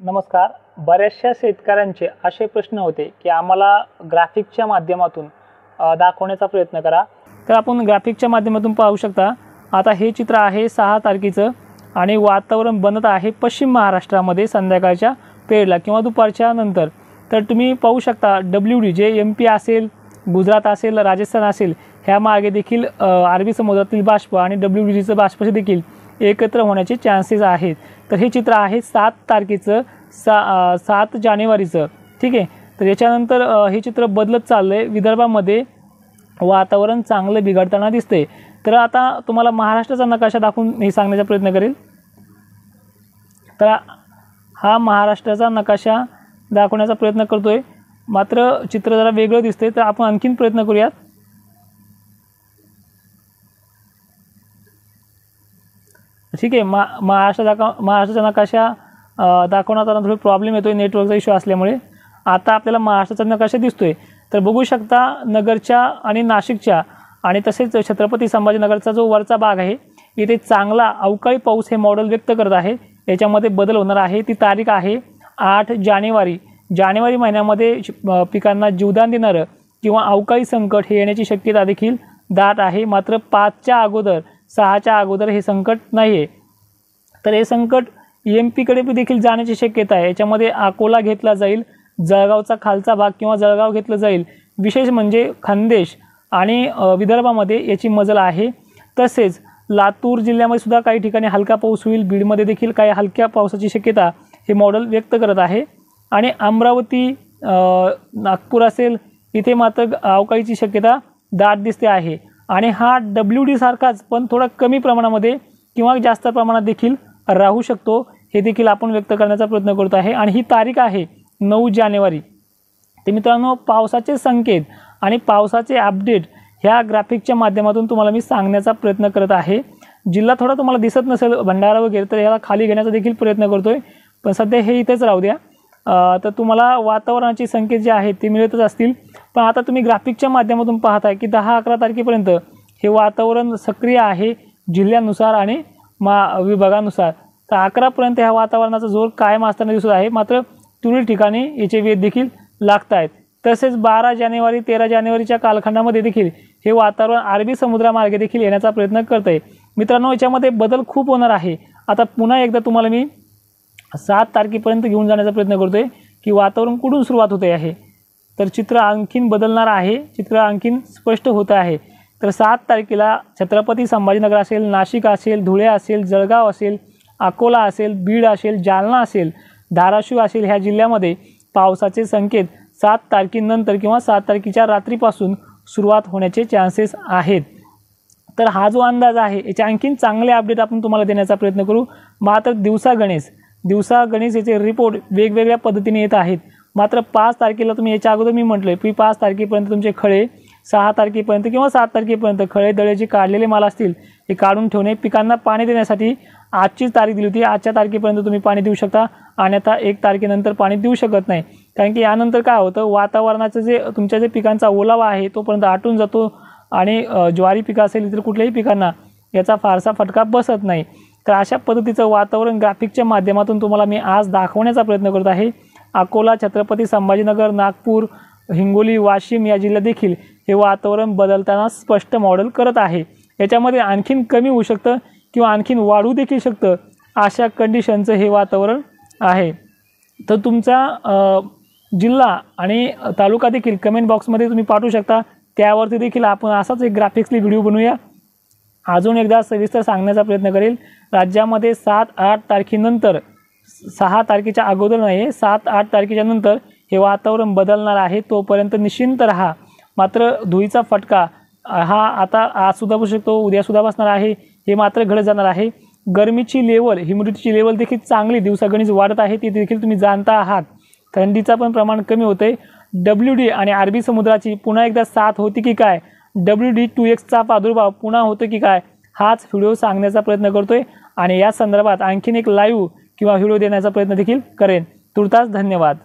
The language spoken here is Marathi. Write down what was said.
नमस्कार. बऱ्याचशा शेतकऱ्यांचे असे प्रश्न होते की आम्हाला ग्राफिकच्या माध्यमातून दाखवण्याचा प्रयत्न करा. तर आपण ग्राफिकच्या माध्यमातून पाहू शकता. आता हे चित्र आहे 6 तारखेचं आणि वातावरण बनत आहे पश्चिम महाराष्ट्रामध्ये संध्याकाळच्या पेरला किंवा दुपारच्या नंतर. तर तुम्ही पाहू शकता WD जे MP असेल, गुजरात असेल, राजस्थान असेल, ह्या मार्गे देखील अरबी समुद्रातील बाष्प आणि WDचं बाष्प देखील एकत्र होण्याचे चान्सेस आहेत. तर हे चित्र आहे 7 तारखेचं 7 जानेवारीचं. ठीक आहे. तर याच्यानंतर हे चित्र बदलत चाललं आहे. विदर्भामध्ये वातावरण चांगलं बिघडताना दिसते. तर आता तुम्हाला महाराष्ट्राचा नकाशा दाखवून मी सांगण्याचा प्रयत्न करेल. तर हा महाराष्ट्राचा नकाशा दाखवण्याचा प्रयत्न करतोय, मात्र चित्र जरा वेगळं दिसते. तर आपण आणखीन प्रयत्न करूयात. ठीक आहे. महाराष्ट्राचा नकाशा दाखवण्याचा थोडा प्रॉब्लेम येतोय नेटवर्कचा इश्यू असल्यामुळे. आता आपल्याला महाराष्ट्राचा नकाशा दिसतोय. तर बघू शकता नगरच्या आणि नाशिकच्या आणि तसेच छत्रपती संभाजीनगरचा जो वरचा भाग आहे इथे चांगला अवकाळी पाऊस हे मॉडेल व्यक्त करत आहे. याच्यामध्ये बदल होणार आहे. ती तारीख आहे 8 जानेवारी. जानेवारी महिन्यामध्ये पिकांना जीवदान देणारं किंवा अवकाळी संकट हे येण्याची शक्यता देखील दाट आहे. मात्र 5च्या अगोदर 6च्या अगोदर हे संकट नाही आहे. तर हे संकट MP कडे देखील जाण्याची शक्यता आहे. याच्यामध्ये अकोला घेतला जाईल, जळगावचा खालचा भाग किंवा जळगाव घेतलं जाईल. विशेष म्हणजे खानदेश आणि विदर्भामध्ये याची मजल आहे. तसेच लातूर जिल्ह्यामध्ये सुद्धा काही ठिकाणी हलका पाऊस होईल. बीडमध्ये देखील काही हलक्या पावसाची शक्यता हे मॉडेल व्यक्त करत आहे. आणि अमरावती, नागपूर असेल इथे मात्र अवकाळीची शक्यता दाट दिसते आहे. आणि हा WD सारखाच पण थोडा कमी प्रमाणामध्ये किंवा जास्त प्रमाणात देखील राहू शकतो, हे देखील आपण व्यक्त करण्याचा प्रयत्न करत आहे. आणि ही तारीख आहे 9 जानेवारी. तर मित्रांनो, पावसाचे संकेत आणि पावसाचे अपडेट ह्या ग्राफिकच्या माध्यमातून तुम्हाला मी सांगण्याचा प्रयत्न करत आहे. जिल्हा थोडा तुम्हाला दिसत नसेल भंडारा वगैरे, तर याला खाली घेण्याचा देखील प्रयत्न करतोय, पण सध्या हे इथेच राहू द्या. तर तुम्हाला वातावरणाचे संकेत जे आहेत ते मिळतच असतील. पण आता तुम्ही ग्राफिकच्या माध्यमातून पाहताय की 10-11 तारखेपर्यंत हे वातावरण सक्रिय आहे जिल्ह्यानुसार आणि विभागानुसार. तर 11पर्यंत ह्या वातावरणाचा जोर कायम असताना दिसत आहे. मात्र तुरळक ठिकाणी याचे वेध देखील लागत आहेत. तसेच 12 जानेवारी 13 जानेवारीच्या कालखंडामध्ये देखील हे वातावरण अरबी समुद्रामार्गे देखील येण्याचा प्रयत्न करत आहे. मित्रांनो, याच्यामध्ये बदल खूप होणार आहे. आता पुन्हा एकदा तुम्हाला मी 7 तारखेपर्यंत घेऊन जाण्याचा प्रयत्न करतोय की वातावरण कुठून सुरुवात होते आहे. तर चित्र आणखीन बदलणार आहे, चित्र आणखीन स्पष्ट होत आहे. तर 7 तारखेला छत्रपती संभाजीनगर असेल, नाशिक असेल, धुळे असेल, जळगाव असेल, अकोला असेल, बीड असेल, जालना असेल, धाराशिव असेल, ह्या जिल्ह्यामध्ये पावसाचे संकेत 7 तारखेनंतर किंवा 7 तारखेच्या रात्रीपासून सुरुवात होण्याचे चान्सेस आहेत. तर हा जो अंदाज आहे याचे आणखीन चांगले अपडेट आपण तुम्हाला देण्याचा प्रयत्न करू. मात्र दिवसा गणेश याचे रिपोर्ट वेगवेगळ्या पद्धतीने येत आहेत. मात्र 5 तारखेला तुम्ही याच्या अगोदर मी म्हटलं की 5 तारखेपर्यंत तुमचे खळे, 6 तारखेपर्यंत किंवा 7 तारखेपर्यंत खळे दळे जे काढलेले माल असतील हे काढून ठेवणे. पिकांना पाणी देण्यासाठी आजचीच तारीख दिली होती. आजच्या तारखेपर्यंत तुम्ही पाणी देऊ शकता आणि आता 1 तारखेनंतर पाणी देऊ शकत नाही. कारण की यानंतर काय होतं, वातावरणाचं जे तुमच्या जे पिकांचा ओलावा आहे तोपर्यंत आटून जातो आणि ज्वारी पिकं असेल इतर कुठल्याही पिकांना याचा फारसा फटका बसत नाही. तर अशा पद्धतीचं वातावरण ग्राफिकच्या माध्यमातून तुम्हाला मी आज दाखवण्याचा प्रयत्न करत आहे. अकोला, छत्रपती संभाजीनगर, नागपूर, हिंगोली, वाशिम या जिल्ह्यात देखील हे वातावरण बदलताना स्पष्ट मॉडेल करत आहे. याच्यामध्ये आणखीन कमी होऊ शकतं किंवा आणखीन वाढू देखील शकतं, अशा कंडिशनचं हे वातावरण आहे. तर तुमचा जिल्हा आणि तालुका देखील कमेंट बॉक्समध्ये तुम्ही पाठवू शकता. त्यावरती देखील आपण असाच एक ग्राफिक्सली व्हिडिओ बनवूया. अजून एकदा सविस्तर सांगण्याचा प्रयत्न करेल. राज्यामध्ये 7-8 तारखेनंतर, 6 तारखेच्या अगोदर नाही, 7-8 तारखेच्या नंतर हे वातावरण बदलणार आहे. तोपर्यंत निश्चिंत राहा. मात्र धुळीचा फटका हा आता आजसुद्धा बसू शकतो, उद्यासुद्धा बसणार आहे, हे मात्र घडत जाणार आहे. गरमीची लेवल, ह्युमिडिटीची लेवल देखील चांगली दिवसागणिक वाढत आहे, ती देखील तुम्ही जाणता आहात. थंडीचा पण प्रमाण कमी होतं आहे. WD आणि अरबी समुद्राची पुन्हा एकदा साथ होती की काय, WD2X चा प्रादुर्भाव पुन्हा होतो की काय, हाच व्हिडिओ सांगण्याचा प्रयत्न करतोय. आणि या संदर्भात आणखीन एक लाईव्ह किंवा व्हिडिओ देण्याचा प्रयत्न देखील करेन. तुर्तास धन्यवाद.